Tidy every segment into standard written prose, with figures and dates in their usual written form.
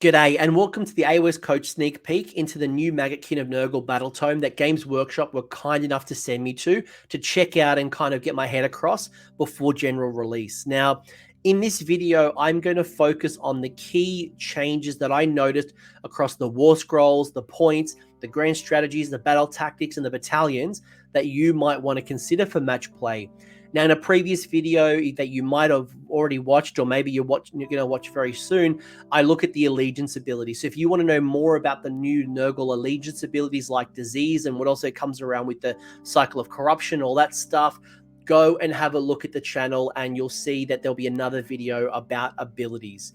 G'day and welcome to the AOS Coach sneak peek into the new Maggotkin of Nurgle Battletome that Games Workshop were kind enough to send me to check out and kind of get my head across before general release. Now, in this video, I'm going to focus on the key changes that I noticed across the war scrolls, the points, the grand strategies, the battle tactics, and the battalions that you might want to consider for match play. Now, in a previous video that you might have already watched, or maybe you're going to watch very soon, I look at the allegiance ability. So if you want to know more about the new Nurgle allegiance abilities like disease and what also comes around with the cycle of corruption, all that stuff, go and have a look at the channel and you'll see that there'll be another video about abilities.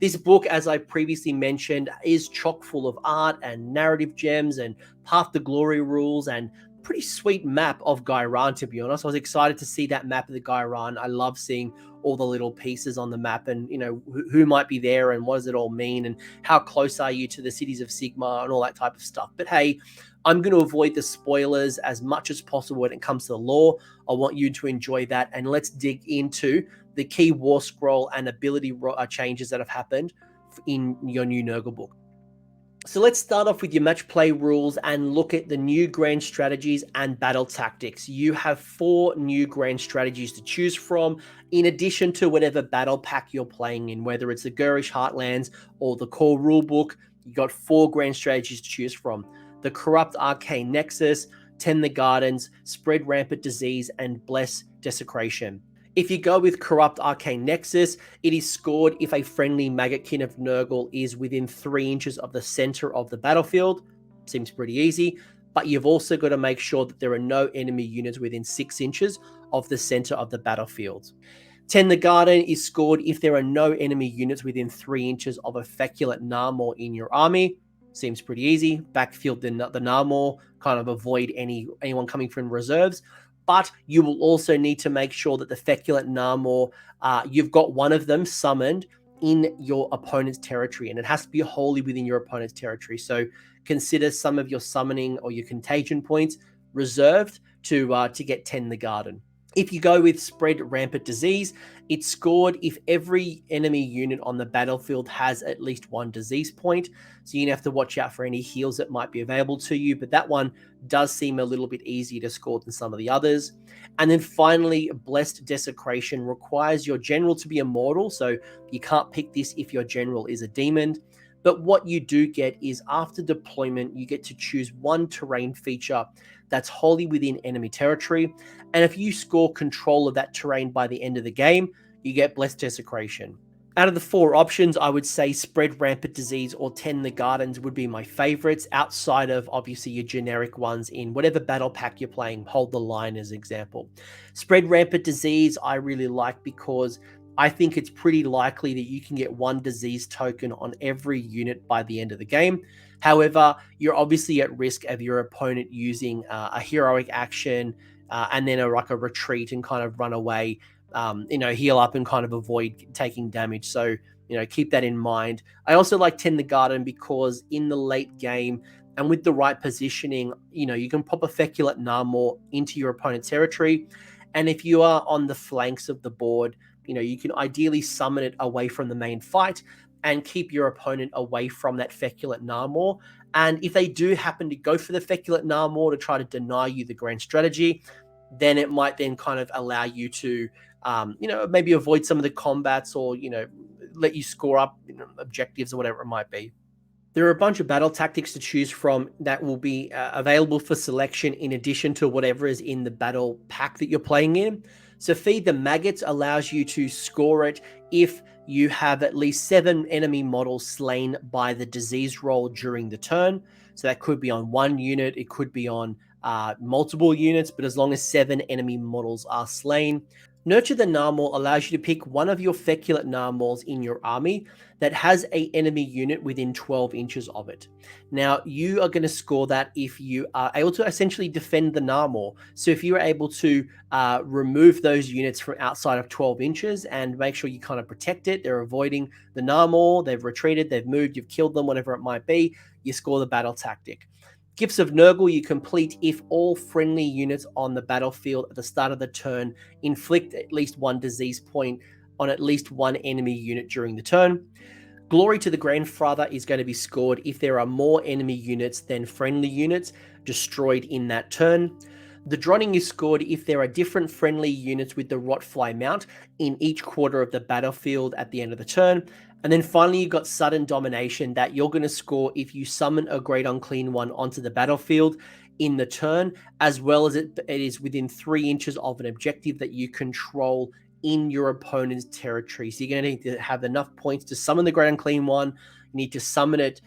This book, as I previously mentioned, is chock full of art and narrative gems and Path to Glory rules and pretty sweet map of Gairan, to be honest. I was excited to see that map of the Gairan. I love seeing all the little pieces on the map and, you know, who might be there and what does it all mean and how close are you to the cities of Sigmar and all that type of stuff. But hey, I'm going to avoid the spoilers as much as possible when it comes to the lore. I want you to enjoy that, and let's dig into the key war scroll and ability changes that have happened in your new Nurgle book. So let's start off with your match play rules and look at the new grand strategies and battle tactics. You have 4 new grand strategies to choose from, in addition to whatever battle pack you're playing in, whether it's the Gurish Heartlands or the core rulebook. You got 4 grand strategies to choose from: the Corrupt Arcane Nexus, Tend the Gardens, Spread Rampant Disease, and Bless Desecration. If you go with Corrupt Arcane Nexus, it is scored if a friendly Maggotkin of Nurgle is within 3 inches of the center of the battlefield. Seems pretty easy, but you've also got to make sure that there are no enemy units within 6 inches of the center of the battlefield. Tend the Garden is scored if there are no enemy units within 3 inches of a Feculent Narmor in your army. Seems pretty easy. Backfield the Narmor, kind of avoid anyone coming from reserves. But you will also need to make sure that the Feculent Narmor, you've got one of them summoned in your opponent's territory, and it has to be wholly within your opponent's territory. So consider some of your summoning or your contagion points reserved to get Tend the Garden. If you go with Spread Rampant Disease, it's scored if every enemy unit on the battlefield has at least 1 disease point. So you have to watch out for any heals that might be available to you, but that one does seem a little bit easier to score than some of the others. And then finally, Blessed Desecration requires your general to be immortal, so you can't pick this if your general is a demon. But what you do get is, after deployment, you get to choose 1 terrain feature that's wholly within enemy territory. And if you score control of that terrain by the end of the game, you get Blessed Desecration. Out of the 4 options, I would say Spread Rampant Disease or Tend the Gardens would be my favorites, outside of obviously your generic ones in whatever battle pack you're playing. Hold the Line as an example. Spread Rampant Disease I really like because I think it's pretty likely that you can get 1 disease token on every unit by the end of the game. However, you're obviously at risk of your opponent using a heroic action and then a retreat and kind of run away, heal up and kind of avoid taking damage. So, keep that in mind. I also like Tend the Garden because in the late game and with the right positioning, you can pop a Feculent Narmor into your opponent's territory. And if you are on the flanks of the board, you can ideally summon it away from the main fight and keep your opponent away from that Feculent Narmor. And if they do happen to go for the Feculent Narmor to try to deny you the grand strategy, then it might then kind of allow you to, maybe avoid some of the combats or, let you score up objectives or whatever it might be. There are a bunch of battle tactics to choose from that will be available for selection in addition to whatever is in the battle pack that you're playing in. So Feed the Maggots allows you to score it if you have at least 7 enemy models slain by the disease roll during the turn. So that could be on 1 unit, it could be on multiple units, but as long as 7 enemy models are slain. Nurture the Narmor allows you to pick one of your Feculent Narmors in your army that has an enemy unit within 12 inches of it. Now, you are going to score that if you are able to essentially defend the Narmor. So if you are able to remove those units from outside of 12 inches and make sure you kind of protect it, they're avoiding the Narmor, they've retreated, they've moved, you've killed them, whatever it might be, you score the battle tactic. Gifts of Nurgle you complete if all friendly units on the battlefield at the start of the turn inflict at least 1 disease point on at least 1 enemy unit during the turn. Glory to the Grandfather is going to be scored if there are more enemy units than friendly units destroyed in that turn. The Dronning is scored if there are different friendly units with the Rotfly mount in each quarter of the battlefield at the end of the turn. And then finally, you've got Sudden Domination that you're going to score if you summon a Great Unclean One onto the battlefield in the turn, as well as it is within 3 inches of an objective that you control in your opponent's territory. So you're going to need to have enough points to summon the Great Unclean One. You need to summon it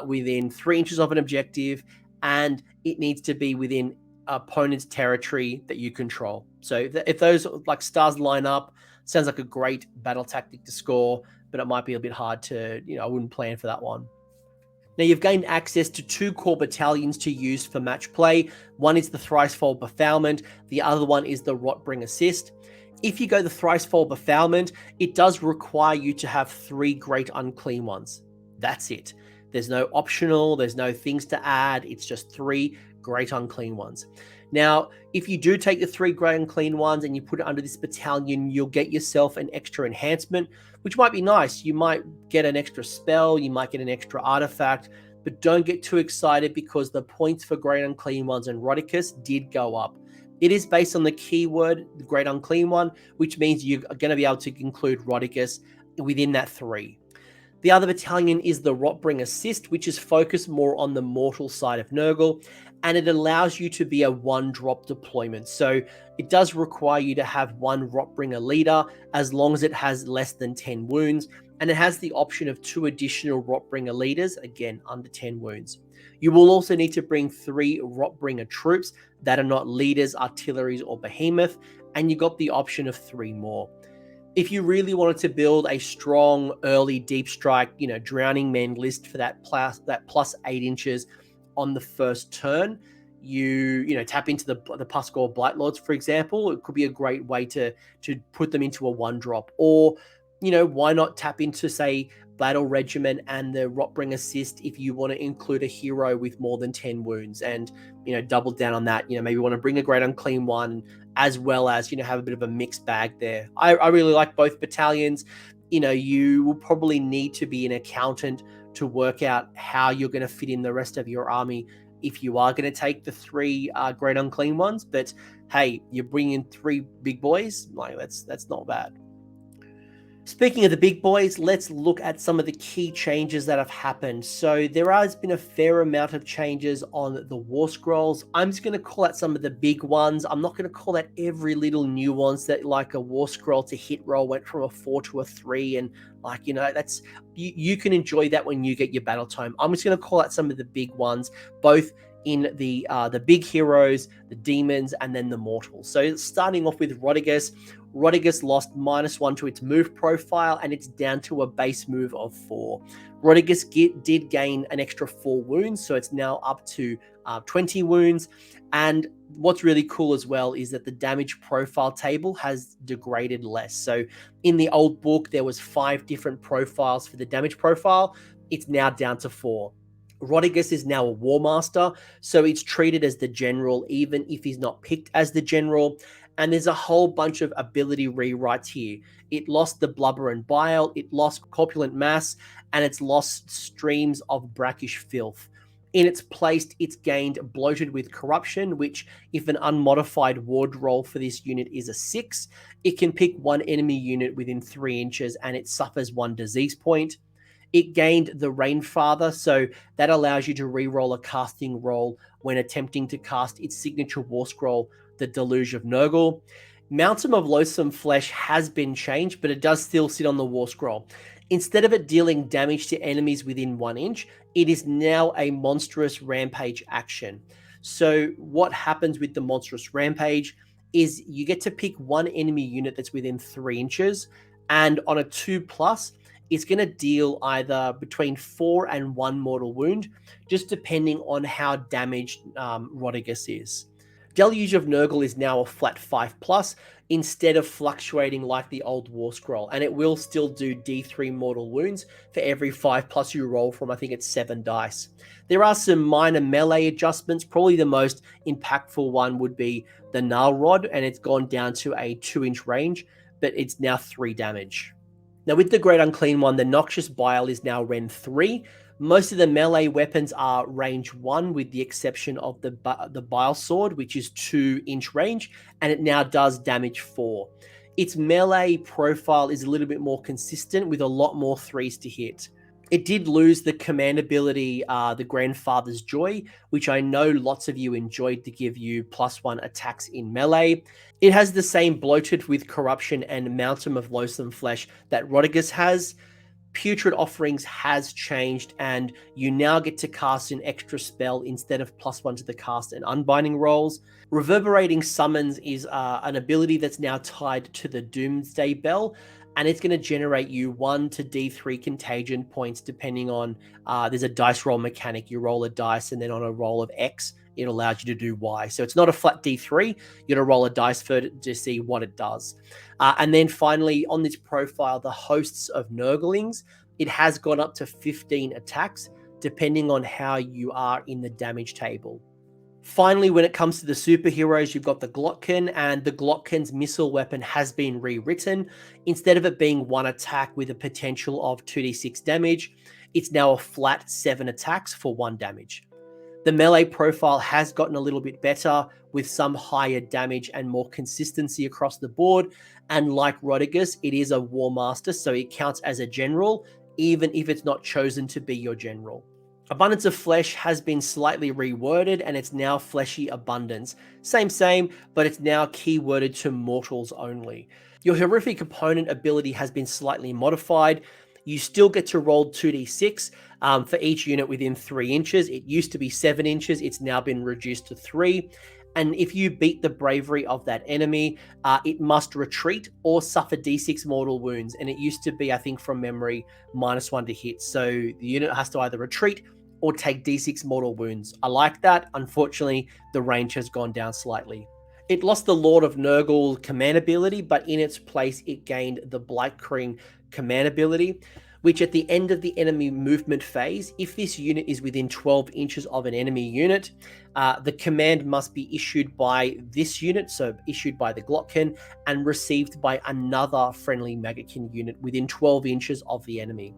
within 3 inches of an objective, and it needs to be within opponent's territory that you control. So if those like stars line up, sounds like a great battle tactic to score, but it might be a bit hard to, I wouldn't plan for that one. Now, you've gained access to 2 core battalions to use for match play. One is the Thricefold Befoulment. The other one is the Rotbring Assist. If you go the Thricefold Befoulment, it does require you to have 3 Great Unclean Ones. That's it. There's no optional, there's no things to add. It's just 3 Great Unclean Ones. Now, if you do take the 3 Great Unclean Ones and you put it under this battalion, you'll get yourself an extra enhancement, which might be nice. You might get an extra spell, you might get an extra artifact, but don't get too excited because the points for Great Unclean Ones and Rotigus did go up. It is based on the keyword, the Great Unclean One, which means you're going to be able to include Rotigus within that 3. The other battalion is the Rotbring Assist, which is focused more on the mortal side of Nurgle, and it allows you to be a 1-drop deployment. So it does require you to have 1 Rotbringer leader as long as it has less than 10 wounds, and it has the option of 2 additional Rotbringer leaders, again, under 10 wounds. You will also need to bring 3 Rotbringer troops that are not leaders, artilleries, or behemoth, and you got the option of 3 more. If you really wanted to build a strong early deep strike, drowning men list for that plus 8 inches on the first turn, you tap into the Puskor Blight Lords, for example. It could be a great way to put them into a 1-drop. Or, why not tap into, say, Battle Regiment and the Rotbring Assist if you want to include a hero with more than 10 wounds and, double down on that. Maybe want to bring a Great Unclean One as well as, have a bit of a mixed bag there. I really like both battalions. You will probably need to be an accountant to work out how you're going to fit in the rest of your army if you are going to take the 3 Great Unclean Ones. But hey, you're bringing 3 big boys, like that's not bad. Speaking of the big boys, let's look at some of the key changes that have happened. So there has been a fair amount of changes on the War Scrolls. I'm just going to call out some of the big ones. I'm not going to call out every little nuance that, like, a War Scroll to hit roll went from a 4 to a 3, and that's you can enjoy that when you get your Battletome. I'm just going to call out some of the big ones, both in the big heroes, the demons, and then the mortals. So starting off with Rotigus. Rotigus lost -1 to its move profile, and it's down to a base move of 4. Rotigus did gain an extra 4 wounds, so it's now up to 20 wounds. And what's really cool as well is that the damage profile table has degraded less. So in the old book, there was 5 different profiles for the damage profile. It's now down to 4. Rotigus is now a War Master, so it's treated as the general, even if he's not picked as the general. And there's a whole bunch of ability rewrites here. It lost the Blubber and Bile, it lost Corpulent Mass, and it's lost Streams of Brackish Filth. In its place, it's gained Bloated with Corruption, which, if an unmodified ward roll for this unit is a 6, it can pick 1 enemy unit within 3 inches and it suffers 1 disease point. It gained the Rainfather, so that allows you to reroll a casting roll when attempting to cast its signature war scroll, the Deluge of Nurgle. Mountain of Loathsome Flesh has been changed, but it does still sit on the war scroll. Instead of it dealing damage to enemies within 1 inch, it is now a Monstrous Rampage action. So what happens with the Monstrous Rampage is you get to pick 1 enemy unit that's within 3 inches, and on a 2+, it's going to deal either between 4 and 1 mortal wound, just depending on how damaged Rotigus is. Deluge of Nurgle is now a flat 5+, instead of fluctuating like the old War Scroll, and it will still do D3 mortal wounds for every 5+ you roll from, I think it's 7 dice. There are some minor melee adjustments. Probably the most impactful one would be the Gnarl Rod, and it's gone down to a 2-inch range, but it's now 3 damage. Now with the Great Unclean one, the Noxious Bile is now Ren 3. Most of the melee weapons are range 1 with the exception of the Bile Sword, which is 2-inch range, and it now does damage 4. Its melee profile is a little bit more consistent with a lot more 3s to hit. It did lose the command ability, the Grandfather's Joy, which I know lots of you enjoyed to give you +1 attacks in melee. It has the same Bloated with Corruption and Mountain of Loathsome Flesh that Rotigus has. Putrid Offerings has changed, and you now get to cast an extra spell instead of +1 to the cast and unbinding rolls. Reverberating Summons is an ability that's now tied to the Doomsday Bell, and it's going to generate you 1 to D3 contagion points depending on, there's a dice roll mechanic. You roll a dice, and then on a roll of X, it allows you to do Y. So it's not a flat D3. You got to roll a dice for it to see what it does. And then finally, on this profile, the Hosts of Nurglings, it has gone up to 15 attacks, depending on how you are in the damage table. Finally, when it comes to the superheroes, you've got the Glottkin, and the Glottkin's missile weapon has been rewritten. Instead of it being 1 attack with a potential of 2d6 damage, it's now a flat 7 attacks for 1 damage. The melee profile has gotten a little bit better with some higher damage and more consistency across the board. And like Rotigus, it is a War Master, so it counts as a general, even if it's not chosen to be your general. Abundance of Flesh has been slightly reworded, and it's now Fleshy Abundance. Same, but it's now keyworded to mortals only. Your horrific opponent ability has been slightly modified. You still get to roll 2d6 for each unit within 3 inches. It used to be 7 inches. It's now been reduced to 3. And if you beat the bravery of that enemy, it must retreat or suffer d6 mortal wounds. And it used to be, I think from memory, -1 to hit. So the unit has to either retreat or take d6 mortal wounds. I like that. Unfortunately, the range has gone down slightly. It lost the Lord of Nurgle command ability, but in its place, it gained the Blightcring command ability, which at the end of the enemy movement phase, if this unit is within 12 inches of an enemy unit, the command must be issued by this unit, so issued by the Glottkin, and received by another friendly Maggotkin unit within 12 inches of the enemy.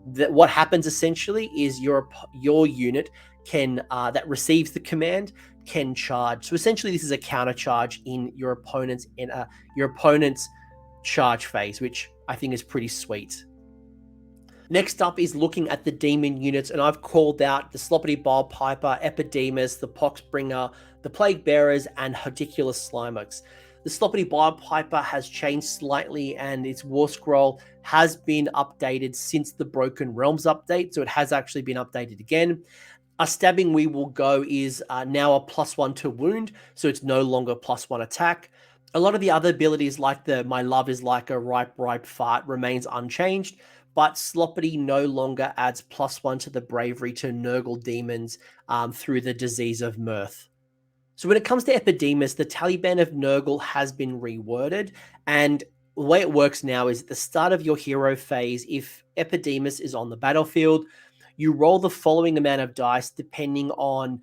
What happens essentially is your unit can that receives the command can charge. So essentially, this is a counter charge in your opponent's charge phase, which I think is pretty sweet. Next up is looking at the demon units, and I've called out the Sloppity Bilepiper, Epidemus, the Poxbringer, the Plague Bearers, and Hoticulus Slimex. The Sloppity Bilepiper has changed slightly, and its war scroll has been updated since the Broken Realms update, so it has actually been updated again. A Stabbing We Will Go is now a +1 to wound, so it's no longer +1 attack. A lot of the other abilities, like the My Love is Like a Ripe Fart, remains unchanged, but Sloppity no longer adds +1 to the bravery to Nurgle demons through the Disease of Mirth. So when it comes to Epidemus, the Taliban of Nurgle has been reworded, and the way it works now is at the start of your hero phase, if Epidemus is on the battlefield, you roll the following amount of dice depending on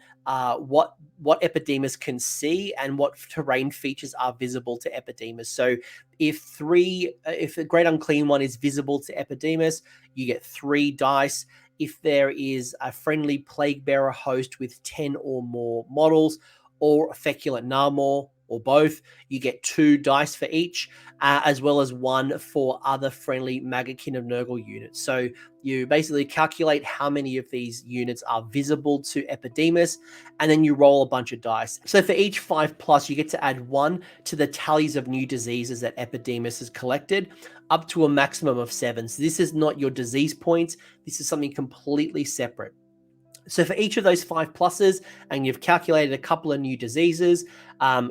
what Epidemus can see and what terrain features are visible to Epidemus. So if the Great Unclean one is visible to Epidemus, you get 3 dice. If there is a friendly Plague Bearer host with 10 or more models, or a Feculent Narmor, or both, you get 2 dice for each, as well as 1 for other friendly Maggotkin of Nurgle units. So you basically calculate how many of these units are visible to Epidemus, and then you roll a bunch of dice. So for each 5+, you get to add 1 to the tallies of new diseases that Epidemus has collected, up to a maximum of 7. So this is not your disease points. This is something completely separate. So for each of those 5+, and you've calculated a couple of new diseases,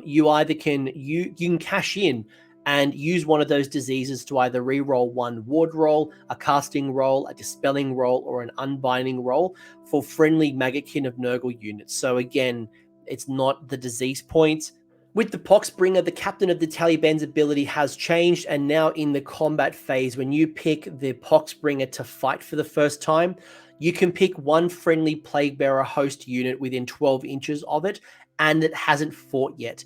you either can cash in and use one of those diseases to either re-roll 1 ward roll, a casting roll, a dispelling roll, or an unbinding roll for friendly Maggotkin of Nurgle units. So again, it's not the disease points. With the Poxbringer, the captain of the Taliban's ability has changed, and now in the combat phase, when you pick the Poxbringer to fight for the first time, you can pick 1 friendly Plague Bearer host unit within 12 inches of it, and it hasn't fought yet.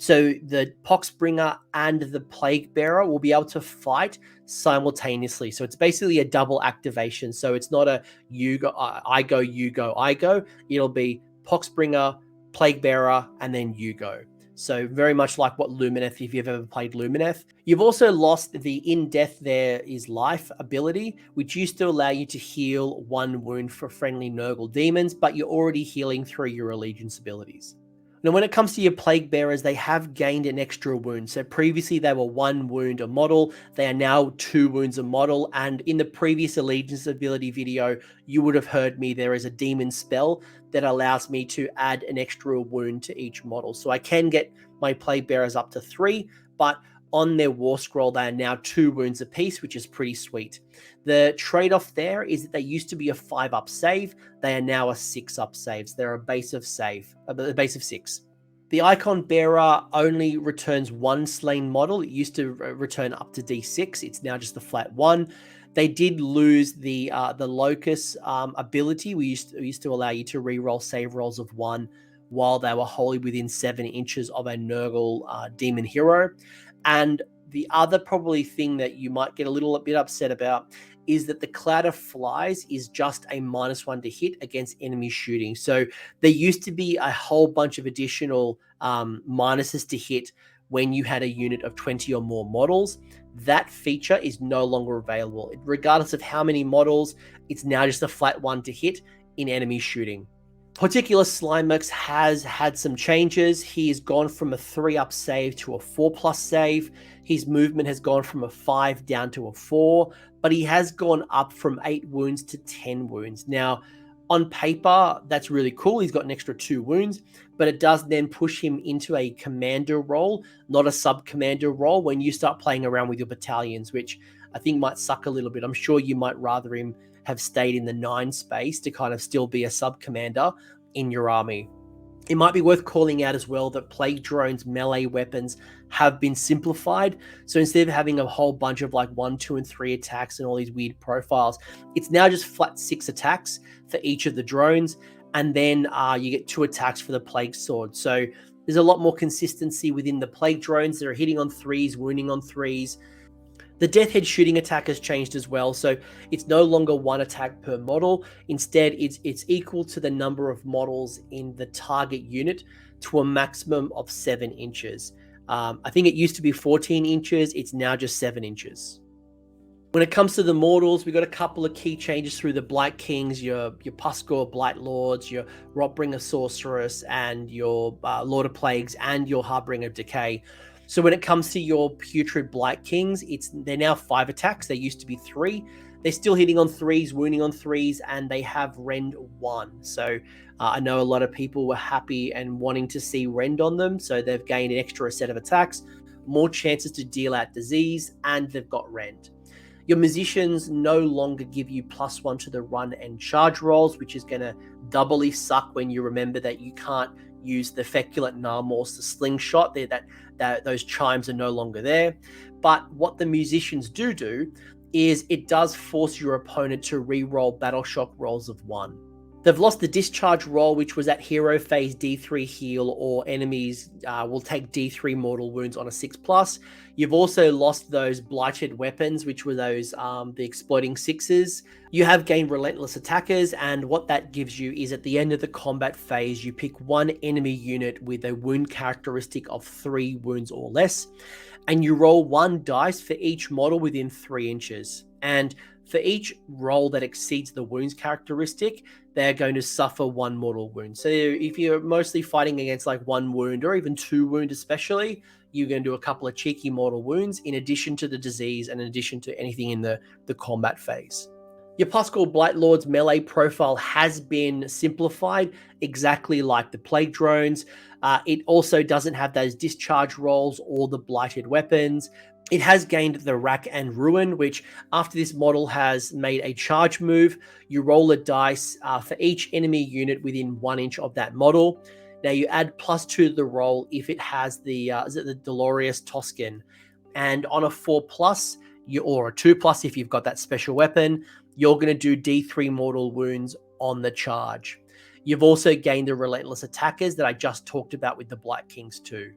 So the Poxbringer and the Plague Bearer will be able to fight simultaneously. So it's basically a double activation. So it's not a you go, I go, you go, I go. It'll be Poxbringer, Plague Bearer, and then you go. So very much like what Lumineth, if you've ever played Lumineth. You've also lost the In Death There Is Life ability, which used to allow you to heal 1 wound for friendly Nurgle demons, but you're already healing through your allegiance abilities. Now, when it comes to your Plague Bearers, they have gained an extra wound. So previously they were 1 wound a model. They are now 2 wounds a model. And in the previous Allegiance ability video, you would have heard me, there is a demon spell that allows me to add an extra wound to each model. So I can get my Plague Bearers up to 3, but on their war scroll, they are now 2 wounds apiece, which is pretty sweet. The trade-off there is that they used to be a 5-up save. They are now a 6-up saves. They're a base of 6. The Icon Bearer only returns 1 slain model. It used to return up to D6. It's now just a flat 1. They did lose the Locus ability. We used to allow you to reroll save rolls of 1 while they were wholly within 7 inches of a Nurgle demon hero. And the other probably thing that you might get a little bit upset about is that the Cloud of Flies is just a -1 to hit against enemy shooting. So there used to be a whole bunch of additional minuses to hit when you had a unit of 20 or more models. That feature is no longer available. Regardless of how many models, it's now just a flat 1 to hit in enemy shooting. Particular Slimex has had some changes. He has gone from a 3-up save to a 4+ save. His movement has gone from a 5 down to a 4, but he has gone up from 8 wounds to 10 wounds. Now, on paper, that's really cool. He's got an extra 2 wounds, but it does then push him into a commander role, not a sub-commander role when you start playing around with your battalions, which I think might suck a little bit. I'm sure you might rather him have stayed in the 9 space to kind of still be a sub-commander in your army. It might be worth calling out as well that Plague Drone's melee weapons have been simplified. So instead of having a whole bunch of like 1, 2, and 3 attacks and all these weird profiles, it's now just flat 6 attacks for each of the drones. And then you get 2 attacks for the Plague Sword. So there's a lot more consistency within the Plague Drones that are hitting on 3s, wounding on 3s. The Death Head shooting attack has changed as well, so it's no longer 1 attack per model. Instead, it's equal to the number of models in the target unit to a maximum of 7 inches. I think it used to be 14 inches, it's now just 7 inches. When it comes to the mortals, we've got a couple of key changes through the Blight Kings, your Puskor Blight Lords, your Rotbringer Sorceress, and your Lord of Plagues, and your Harbinger of Decay. So when it comes to your Putrid Blight Kings, they're now 5 attacks. They used to be 3. They're still hitting on 3s, wounding on 3s, and they have Rend 1. So I know a lot of people were happy and wanting to see Rend on them. So they've gained an extra set of attacks, more chances to deal out disease, and they've got Rend. Your Musicians no longer give you +1 to the run and charge rolls, which is going to doubly suck when you remember that you can't use the Feculent Narmors, the slingshot. Those chimes are no longer there. But what the Musicians do is it does force your opponent to re-roll Battle Shock rolls of 1. They've lost the Discharge roll, which was at Hero Phase D3 heal, or enemies will take D3 mortal wounds on a 6+. You've also lost those Blighted Weapons, which were those the Exploding 6s. You have gained Relentless Attackers, and what that gives you is at the end of the combat phase, you pick 1 enemy unit with a wound characteristic of 3 wounds or less, and you roll 1 dice for each model within 3 inches. And for each roll that exceeds the wounds characteristic, they're going to suffer 1 mortal wound. So if you're mostly fighting against like 1 wound or even 2 wound especially, you're going to do a couple of cheeky mortal wounds in addition to the disease and in addition to anything in the combat phase. Your Puskor Blight Lord's melee profile has been simplified exactly like the Plague Drones. It also doesn't have those discharge rolls or the Blighted Weapons. It has gained the Rack and Ruin, which after this model has made a charge move, you roll a dice for each enemy unit within 1 inch of that model. Now you add +2 to the roll if it has the Dolorious Toscan. And on a 4+, or a 2+ if you've got that special weapon, you're going to do D3 mortal wounds on the charge. You've also gained the Relentless Attackers that I just talked about with the Blight Kings too.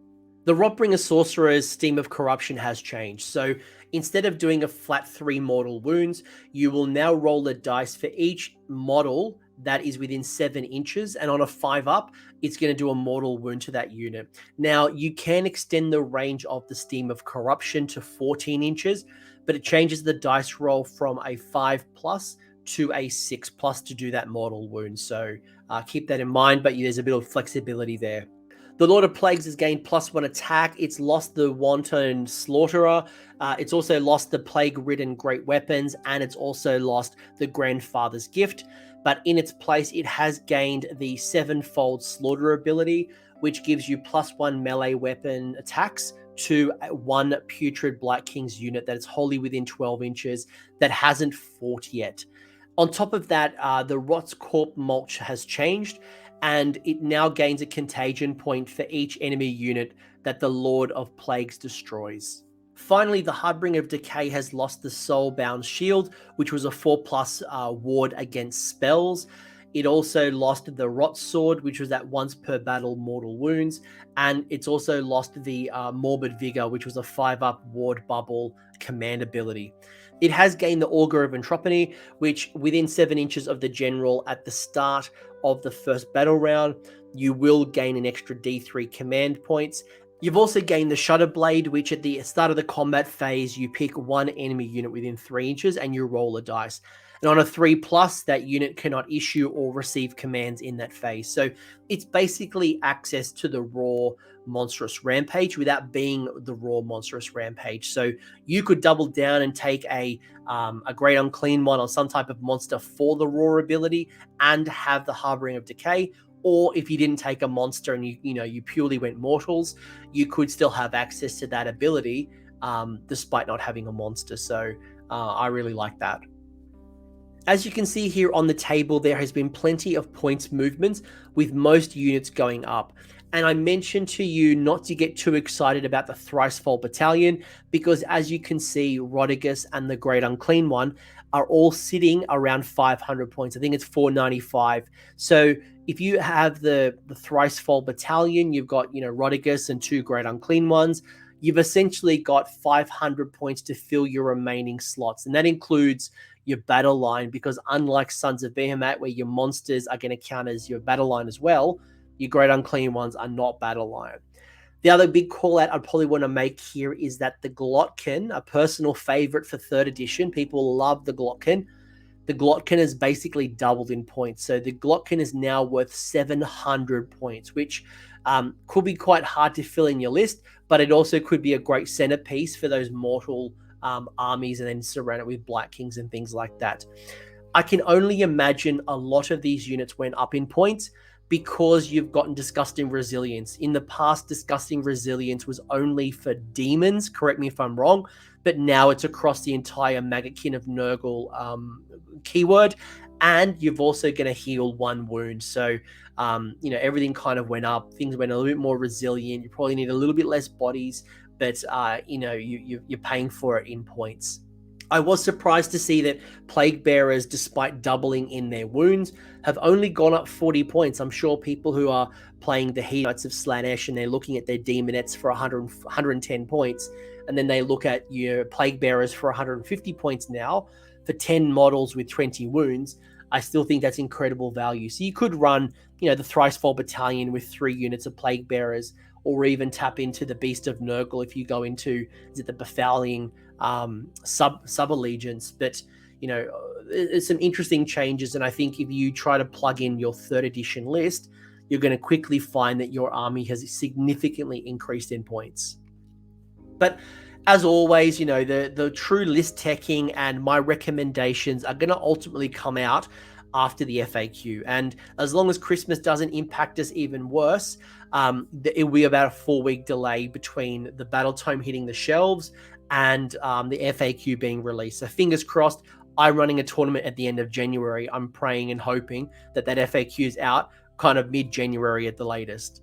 The Rotbringer Sorcerer's Steam of Corruption has changed. So instead of doing a flat 3 mortal wounds, you will now roll a dice for each model that is within 7 inches, and on a 5 up, it's going to do a mortal wound to that unit. Now, you can extend the range of the Steam of Corruption to 14 inches, but it changes the dice roll from a 5 plus to a 6 plus to do that mortal wound. So keep that in mind, but there's a bit of flexibility there. The Lord of Plagues has gained +1 attack. It's lost the Wanton Slaughterer. It's also lost the Plague-ridden Great Weapons, and it's also lost the Grandfather's Gift. But in its place, it has gained the 7-fold Slaughter ability, which gives you +1 melee weapon attacks to one Putrid Black King's unit that is wholly within 12 inches that hasn't fought yet. On top of that, the Rot's Corp Mulch has changed, and it now gains a contagion point for each enemy unit that the Lord of Plagues destroys. Finally, the Harbinger of Decay has lost the Soulbound Shield, which was a 4+ ward against spells. It also lost the Rot Sword, which was that once per battle mortal wounds, and it's also lost the Morbid Vigor, which was a 5-up ward bubble command ability. It has gained the Augur of Entropy, which within 7 inches of the general at the start of the first battle round, you will gain an extra D3 command points. You've also gained the Shudder Blade, which at the start of the combat phase, you pick one enemy unit within 3 inches and you roll a dice. And on a 3+, that unit cannot issue or receive commands in that phase. So it's basically access to the raw Monstrous Rampage without being the raw Monstrous Rampage. So you could double down and take a Great Unclean one or some type of monster for the raw ability and have the Harboring of Decay. Or if you didn't take a monster and you purely went mortals, you could still have access to that ability despite not having a monster. So I really like that. As you can see here on the table, there has been plenty of points movements with most units going up. And I mentioned to you not to get too excited about the Thricefold Battalion because as you can see, Rotigus and the Great Unclean one are all sitting around 500 points. I think it's 495. So if you have the Thricefold Battalion, you've got, Rotigus and 2 Great Unclean ones, you've essentially got 500 points to fill your remaining slots. And that includes your battle line, because unlike Sons of Behemat, where your monsters are going to count as your battle line as well, your Great Unclean ones are not battle line. The other big call out I'd probably want to make here is that the Glottkin, a personal favorite for 3rd edition, people love the Glottkin. The Glottkin has basically doubled in points. So the Glottkin is now worth 700 points, which could be quite hard to fill in your list, but it also could be a great centerpiece for those mortal armies and then surround it with Black Kings and things like that. I can only imagine a lot of these units went up in points because you've gotten Disgusting Resilience. In the past, Disgusting Resilience was only for demons, correct me if I'm wrong, but now it's across the entire Maggotkin of Nurgle keyword, and you've also going to heal 1 wound. So, everything kind of went up. Things went a little bit more resilient. You probably need a little bit less bodies, but you're paying for it in points. I was surprised to see that Plague Bearers, despite doubling in their wounds, have only gone up 40 points. I'm sure people who are playing the He Knights of Slaanesh and they're looking at their Demonettes for 110 points, and then they look at your Plague Bearers for 150 points now for 10 models with 20 wounds. I still think that's incredible value. So you could run, the Thricefold Battalion with 3 units of Plague Bearers, or even tap into the Beast of Nurgle if you go into the Befouling sub-allegiance. But, there's some interesting changes, and I think if you try to plug in your 3rd edition list, you're going to quickly find that your army has significantly increased in points. But as always, the true list teching and my recommendations are going to ultimately come out after the FAQ. And as long as Christmas doesn't impact us even worse, it will be about a 4-week delay between the Battletome hitting the shelves and the FAQ being released. So fingers crossed, I'm running a tournament at the end of January. I'm praying and hoping that FAQ is out kind of mid-January at the latest.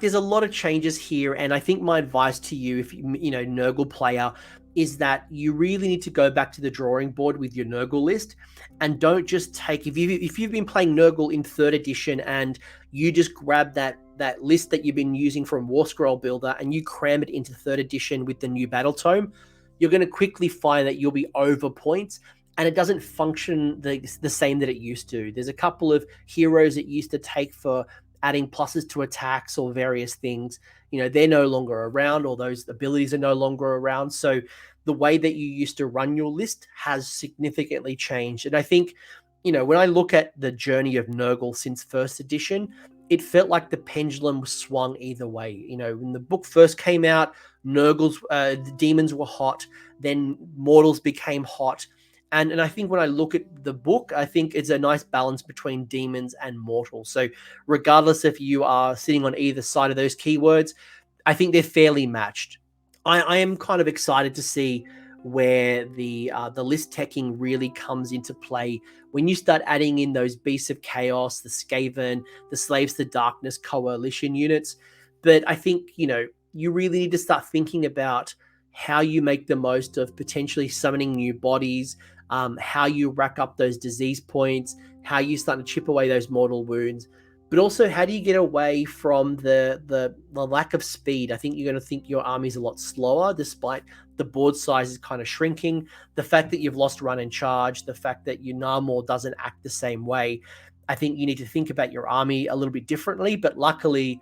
There's a lot of changes here, and I think my advice to you, if Nurgle player, is that you really need to go back to the drawing board with your Nurgle list, and don't just take, if you've been playing Nurgle in 3rd edition and you just grab that that list that you've been using from Warscroll Builder and you cram it into 3rd edition with the new Battletome, you're going to quickly find that you'll be over points, and it doesn't function the same that it used to. There's a couple of heroes it used to take for adding pluses to attacks or various things. They're no longer around, or those abilities are no longer around. So the way that you used to run your list has significantly changed. And I think, when I look at the journey of Nurgle since 1st edition, it felt like the pendulum swung either way. When the book first came out, the demons were hot, then mortals became hot. And I think when I look at the book, I think it's a nice balance between demons and mortals. So regardless if you are sitting on either side of those keywords, I think they're fairly matched. I am kind of excited to see where the list teching really comes into play when you start adding in those Beasts of Chaos, the Skaven, the Slaves to Darkness coalition units. But I think, you really need to start thinking about how you make the most of potentially summoning new bodies, how you rack up those disease points, how you start to chip away those mortal wounds, but also how do you get away from the lack of speed? I think you're going to think your army's a lot slower, despite the board size is kind of shrinking, the fact that you've lost run and charge, the fact that your Narmor doesn't act the same way. I think you need to think about your army a little bit differently, but luckily,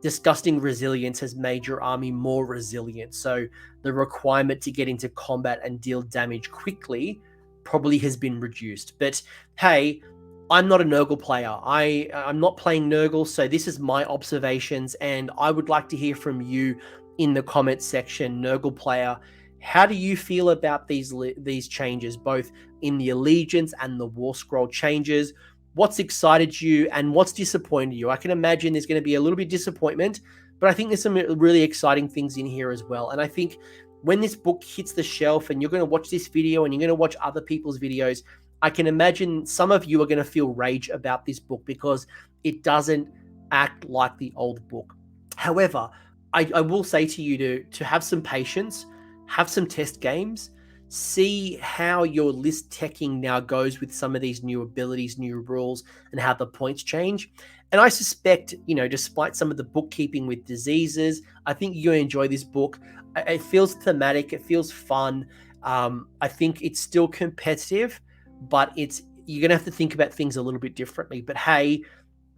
Disgusting Resilience has made your army more resilient. So the requirement to get into combat and deal damage quickly probably has been reduced. But hey, I'm not a Nurgle player. I'm not playing Nurgle, so this is my observations, and I would like to hear from you in the comments section, Nurgle player. How do you feel about these changes, both in the Allegiance and the Warscroll changes? What's excited you and what's disappointed you? I can imagine there's going to be a little bit of disappointment, but I think there's some really exciting things in here as well. And I think when this book hits the shelf and you're going to watch this video and you're going to watch other people's videos, I can imagine some of you are going to feel rage about this book because it doesn't act like the old book. However, I will say to you to have some patience, have some test games, see how your list teching now goes with some of these new abilities, new rules, and how the points change. And I suspect, despite some of the bookkeeping with diseases, I think you're going to enjoy this book. It feels thematic. It feels fun. I think it's still competitive, but you're going to have to think about things a little bit differently. But hey,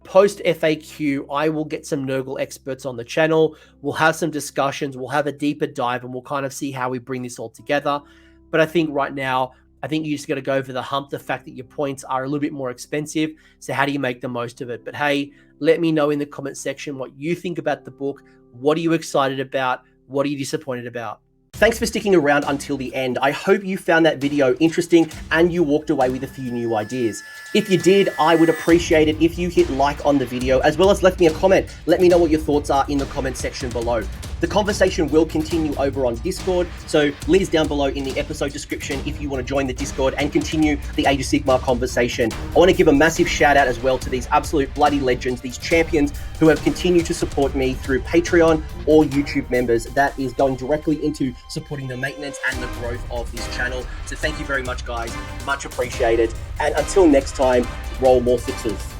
post FAQ, I will get some Nurgle experts on the channel. We'll have some discussions. We'll have a deeper dive, and we'll kind of see how we bring this all together. But I think right now, I think you just got to go over the hump, the fact that your points are a little bit more expensive. So how do you make the most of it? But hey, let me know in the comment section what you think about the book. What are you excited about? What are you disappointed about? Thanks for sticking around until the end. I hope you found that video interesting and you walked away with a few new ideas. If you did, I would appreciate it if you hit like on the video, as well as left me a comment. Let me know what your thoughts are in the comment section below. The conversation will continue over on Discord, so links down below in the episode description if you want to join the Discord and continue the Age of Sigmar conversation. I want to give a massive shout out as well to these absolute bloody legends, these champions who have continued to support me through Patreon or YouTube members. That is going directly into supporting the maintenance and the growth of this channel. So thank you very much, guys. Much appreciated. And until next time, roll more sixes.